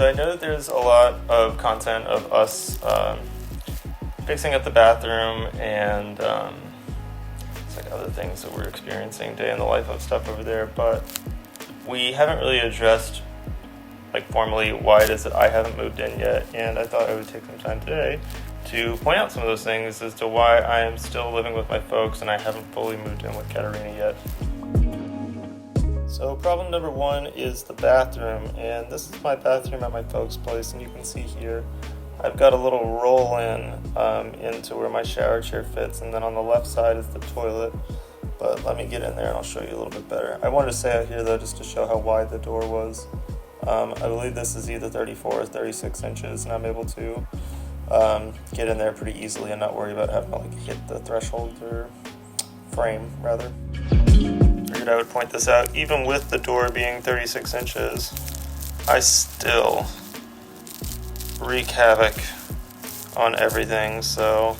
So I know that there's a lot of content of us fixing up the bathroom and it's like other things that we're experiencing day in the life of stuff over there, but we haven't really addressed like formally why it is that I haven't moved in yet, and I thought I would take some time today to point out some of those things as to why I am still living with my folks and I haven't fully moved in with Katarina yet. So problem number one is the bathroom, and this is my bathroom at my folks' place, and you can see here I've got a little roll-in into where my shower chair fits, and then on the left side is the toilet. But let me get in there and I'll show you a little bit better. I wanted to say out here though, just to show how wide the door was. I believe this is either 34 or 36 inches, and I'm able to get in there pretty easily and not worry about having to like hit the threshold or frame rather. Figured I would point this out. Even with the door being 36 inches, I still wreak havoc on everything, so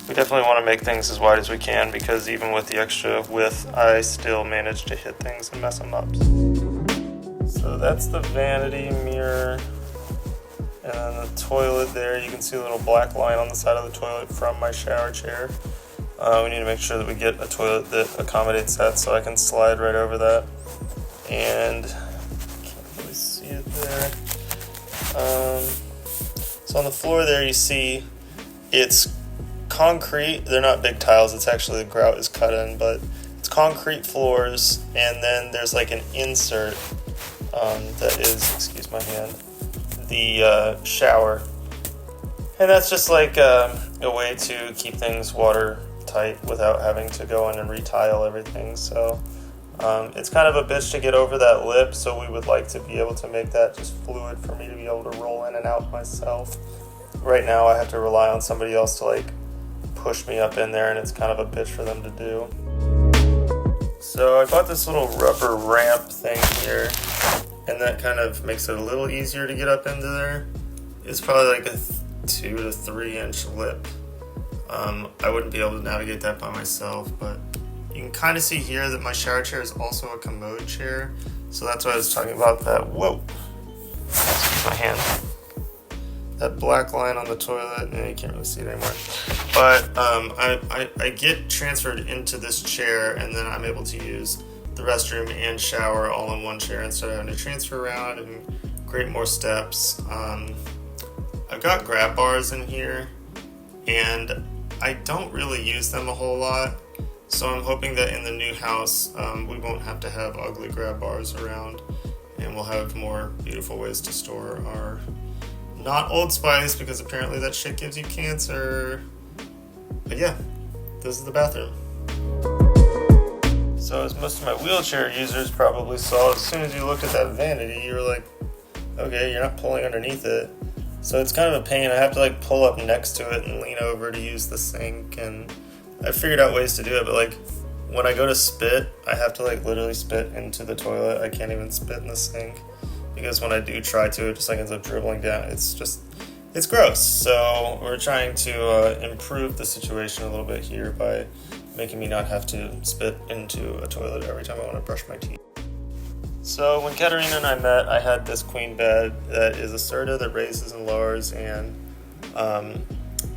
we definitely want to make things as wide as we can, because even with the extra width, I still manage to hit things and mess them up. So that's the vanity mirror, and then the toilet there, you can see a little black line on the side of the toilet from my shower chair. We need to make sure that we get a toilet that accommodates that, so I can slide right over that. And can't really see it there. So on the floor there you see it's concrete. They're not big tiles, it's actually the grout is cut in, but it's concrete floors, and then there's like an insert that is, excuse my hand, the shower. And that's just like a way to keep things watertight without having to go in and retile everything. So it's kind of a bitch to get over that lip, so we would like to be able to make that just fluid for me to be able to roll in and out myself. Right now I have to rely on somebody else to like push me up in there, and it's kind of a bitch for them to do. So I bought this little rubber ramp thing here, and that kind of makes it a little easier to get up into there. It's probably like a 2 to 3 inch lip. I wouldn't be able to navigate that by myself, but you can kind of see here that my shower chair is also a commode chair, so that's why I was talking about that. Whoa, excuse my hand. That black line on the toilet, and you can't really see it anymore. But I get transferred into this chair, and then I'm able to use the restroom and shower all in one chair instead of having to transfer around and create more steps. I've got grab bars in here, and I don't really use them a whole lot. So I'm hoping that in the new house, we won't have to have ugly grab bars around, and we'll have more beautiful ways to store our not Old Spice, because apparently that shit gives you cancer. But yeah, this is the bathroom. So as most of my wheelchair users probably saw, as soon as you looked at that vanity, you were like, okay, you're not pulling underneath it. So it's kind of a pain. I have to like pull up next to it and lean over to use the sink, and I figured out ways to do it, but like when I go to spit, I have to like literally spit into the toilet. I can't even spit in the sink, because when I do try to, it just like ends up dribbling down. It's gross. So we're trying to improve the situation a little bit here by making me not have to spit into a toilet every time I want to brush my teeth. So when Katarina and I met, I had this queen bed that is a Serta that raises and lowers, and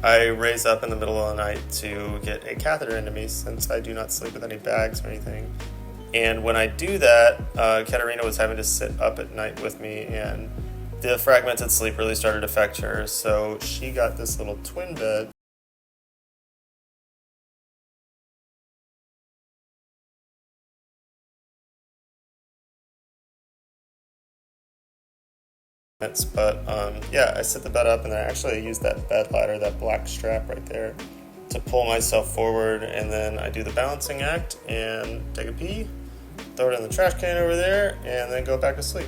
I raise up in the middle of the night to get a catheter into me, since I do not sleep with any bags or anything. And when I do that, Katarina was having to sit up at night with me, and the fragmented sleep really started to affect her. So she got this little twin bed. But yeah, I set the bed up, and then I use that bed ladder, that black strap right there, to pull myself forward, and then I do the balancing act and take a pee, throw it in the trash can over there, and then go back to sleep.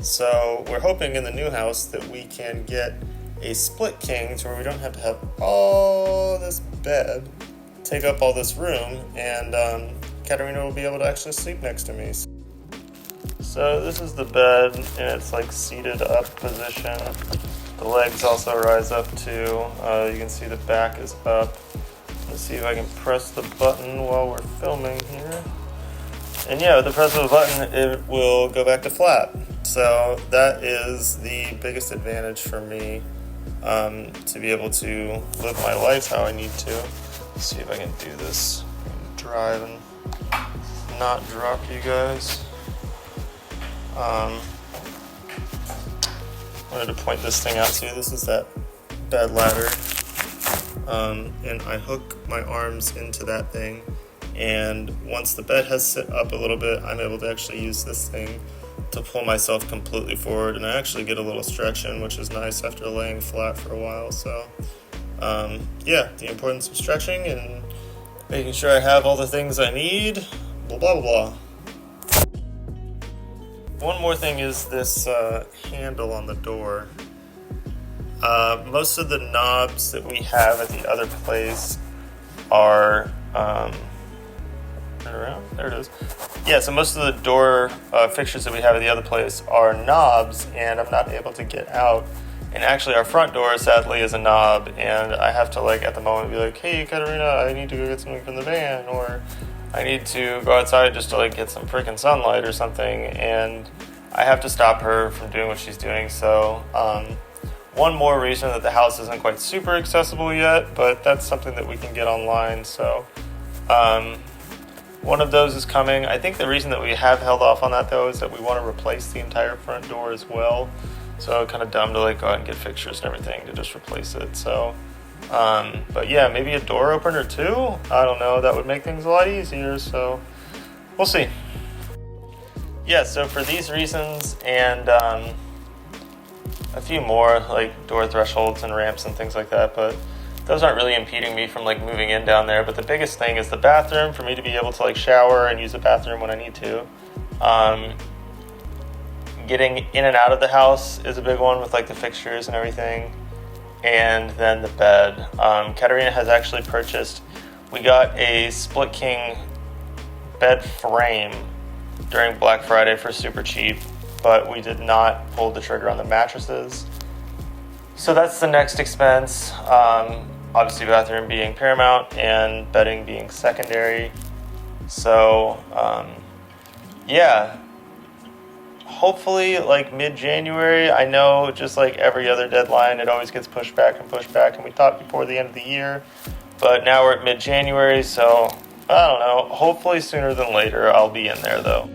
So we're hoping in the new house that we can get a split king to where we don't have to have all this bed take up all this room, and Katarina will be able to actually sleep next to me. So this is the bed in its like seated up position. The legs also rise up too. You can see the back is up. Let's see if I can press the button while we're filming here. And yeah, with the press of a button, it will go back to flat. So that is the biggest advantage for me, to be able to live my life how I need to. Let's see if I can do this. Drive and not drop you guys. Wanted to point this thing out to you. This is that bed ladder, and I hook my arms into that thing, and once the bed has sit up a little bit, I'm able to actually use this thing to pull myself completely forward, and I actually get a little stretch in, which is nice after laying flat for a while. So yeah, the importance of stretching and making sure I have all the things I need, blah blah blah. One more thing is this handle on the door. Most of the knobs that we have at the other place are around. There it is. Yeah, so most of the door fixtures that we have at the other place are knobs, and I'm not able to get out. And actually, our front door, sadly, is a knob, and I have to, like, at the moment be like, hey, Katarina, I need to go get something from the van, or I need to go outside just to, like, get some freaking sunlight or something, and I have to stop her from doing what she's doing. So one more reason that the house isn't quite super accessible yet, but that's something that we can get online. So one of those is coming. I think the reason that we have held off on that, though, is that we want to replace the entire front door as well. So kind of dumb to, like, go out and get fixtures and everything to just replace it. So but yeah, maybe a door opener too. I don't know. That would make things a lot easier. So we'll see. Yeah, so for these reasons and a few more, like door thresholds and ramps and things like that, but those aren't really impeding me from, like, moving in down there. But the biggest thing is the bathroom, for me to be able to, like, shower and use the bathroom when I need to. Getting in and out of the house is a big one with, like, the fixtures and everything. And then the bed. Katarina has actually purchased, we got a Split King bed frame during Black Friday for super cheap, but we did not pull the trigger on the mattresses. So that's the next expense. Obviously bathroom being paramount and bedding being secondary. So yeah, hopefully, like, mid-January. I know, just like every other deadline, it always gets pushed back, and we thought before the end of the year, but now we're at mid-January, so I don't know. Hopefully sooner than later I'll be in there, though.